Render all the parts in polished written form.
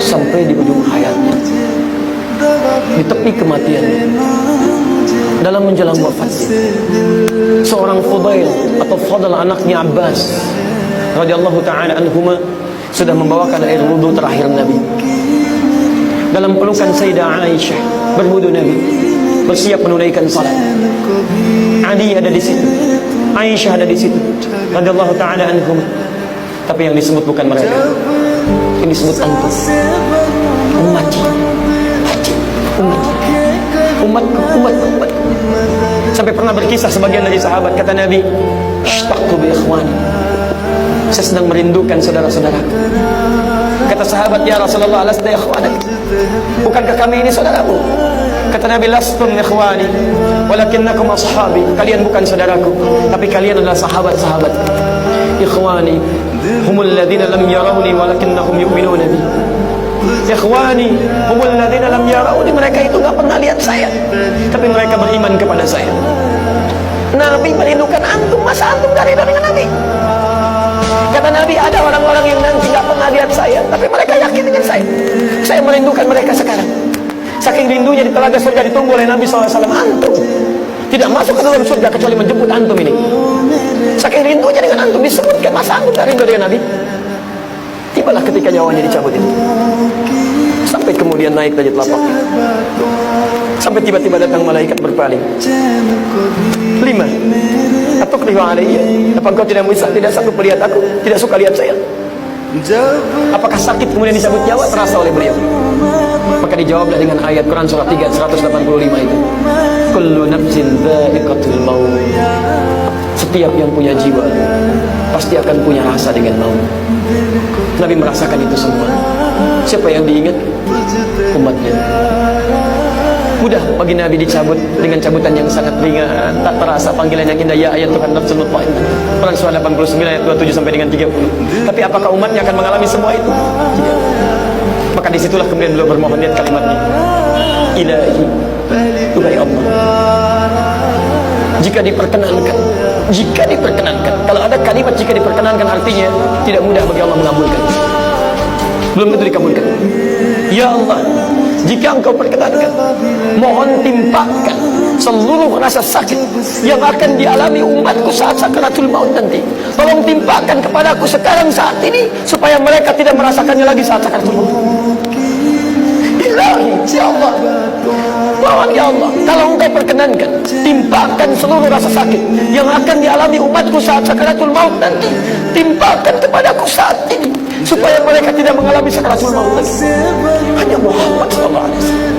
sampai di ujung hayatnya, di tepi kematiannya, dalam menjelang wafatnya. Seorang Fudail atau Fadl anaknya Abbas radhiyallahu ta'ala anhuma sudah membawakan air wudhu terakhir Nabi. Dalam pelukan Sayyidah Aisyah berwudhu Nabi, bersiap menunaikan salat. Ali ada di situ, Aisyah ada di situ radhiyallahu ta'ala anhuma. Tapi yang disebut bukan mereka, yang disebut antum, umat. Sampai pernah berkisah sebagian dari sahabat, kata Nabi, "Ishtaqtu bi ikhwani." Saya sedang merindukan saudara-saudaraku. Kata sahabat, "Ya Rasulullah, alasna ikhwanak?" Bukankah kami ini saudaramu? Kata Nabi, "Lastum ikhwani, walakinnakum ashabi." Kalian bukan saudaraku, tapi kalian adalah sahabat-sahabat. Ikhwani humul ladzina lam yarawni walakinnahum yu'minuna bi. Ikhwani humul ladzina lam yarawni, mereka itu enggak pernah lihat saya, tapi mereka beriman kepada saya. Nabi merindukan antum, masa antum enggak rindu dengan Nabi? Kata Nabi, ada orang-orang yang nanti enggak pernah lihat saya, tapi mereka yakin dengan saya. Saya merindukan mereka sekarang. Saking rindunya di telaga surga ditunggu oleh Nabi SAW. Antum tidak masuk ke dalam surga kecuali menjemput antum ini. Saking rindunya dengan antum disebutkan, masa antum tak rindu dengan Nabi? Tibalah ketika nyawanya dicabut itu, sampai kemudian naik dari telapaknya, sampai tiba-tiba datang malaikat berpaling. 5. Atukrihu alayya, apa engkau tidak sanggup melihat aku, tidak suka lihat saya? Apakah sakit kemudian dicabut nyawa terasa oleh beliau? Maka dijawablah dengan ayat Quran surah 3 185 itu, kullu nafsin dha'iqatul maut. Setiap yang punya jiwa pasti akan punya rasa dengan maut. Nabi merasakan itu semua. Siapa yang diingat? Umatnya. Mudah bagi Nabi dicabut dengan cabutan yang sangat ringan, tak terasa panggilan yang indah, ya ayat Tuhan nafsul mutmainnah. Quran surah 89 ayat 27 sampai dengan 30. Tapi apakah umatnya akan mengalami semua itu? Tidak. Maka disitulah kemudian beliau bermohon, lihat kalimatnya, Ilahi, Tuhan Allah, jika diperkenankan. Kalau ada kalimat jika diperkenankan, artinya tidak mudah bagi Allah mengabulkan. Belum tentu dikabulkan. Ya Allah, jika engkau perkenankan, mohon timpakan seluruh rasa sakit yang akan dialami umatku saat sakaratul maut nanti. Tolong timpakan kepadaku sekarang saat ini, supaya mereka tidak merasakannya lagi saat sakaratul maut. Ilahi, ya Allah, mohon ya Allah, kalau engkau perkenankan, timpakan seluruh rasa sakit yang akan dialami umatku saat sakaratul maut nanti. Timpakan kepadaku saat ini, supaya mereka tidak mengalami sakaratul maut lagi. Hanya Muhammad sallallahu alaihi wasallam.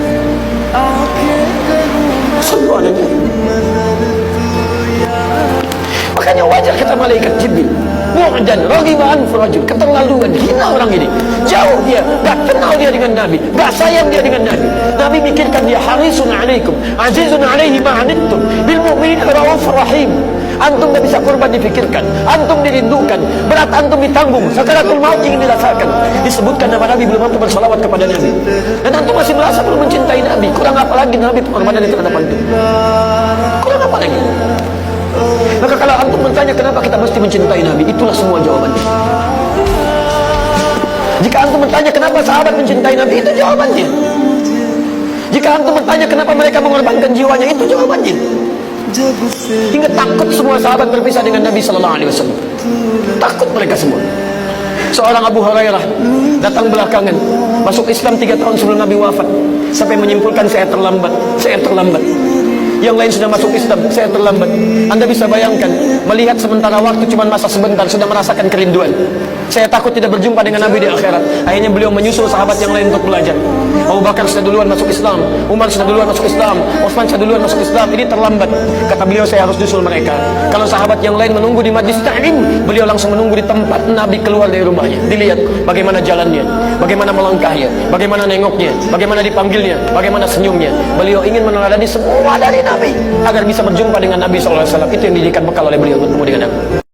Makanya wajar kata malaikat Jibril, mu'jan raghiban furajul, keterlaluan, hina orang ini, jauh dia, gak kenal dia dengan Nabi, gak sayang dia dengan Nabi. Nabi mikirkan dia harisun alaikum azizun alaihi ma'anittum bil mu'minin raufur rahim. Antum gak bisa korban dipikirkan, antum dirindukan, berat antum ditanggung, sakaratul maut ingin dirasakan. Disebutkan nama Nabi, belum mampu bersalawat kepada Nabi, dan antum masih merasa belum mencintai Nabi. Kurang apa lagi Nabi pengorbanannya terhadap antum? Kurang apa lagi? Maka kalau antum bertanya kenapa kita mesti mencintai Nabi, itulah semua jawabannya. Jika antum bertanya kenapa sahabat mencintai Nabi, itu jawabannya. Jika antum bertanya kenapa mereka mengorbankan jiwanya, itu jawabannya. Hingga takut semua sahabat berpisah dengan Nabi sallallahu alaihi wasallam. Takut mereka semua. Seorang Abu Hurairah datang belakangan, masuk Islam 3 tahun sebelum Nabi wafat, sampai menyimpulkan saya terlambat. Yang lain sudah masuk Islam, saya terlambat. Anda bisa bayangkan, melihat sementara waktu cuma masa sebentar, sudah merasakan kerinduan. Saya takut tidak berjumpa dengan Nabi di akhirat. Akhirnya beliau menyusul sahabat yang lain untuk belajar. Abu Bakar sudah duluan masuk Islam, Umar sudah duluan masuk Islam, Utsman sudah duluan masuk Islam. Ini terlambat. Kata beliau, saya harus nyusul mereka. Kalau sahabat yang lain menunggu di majlis ta'lim, beliau langsung menunggu di tempat Nabi keluar dari rumahnya. Dilihat bagaimana jalannya, bagaimana melangkahnya, bagaimana nengoknya, bagaimana dipanggilnya, bagaimana senyumnya. Beliau ingin meneladani semua dari Nabi agar bisa berjumpa dengan Nabi SAW. Itu yang dijadikan bekal oleh beliau untuk bertemu dengan Nabi.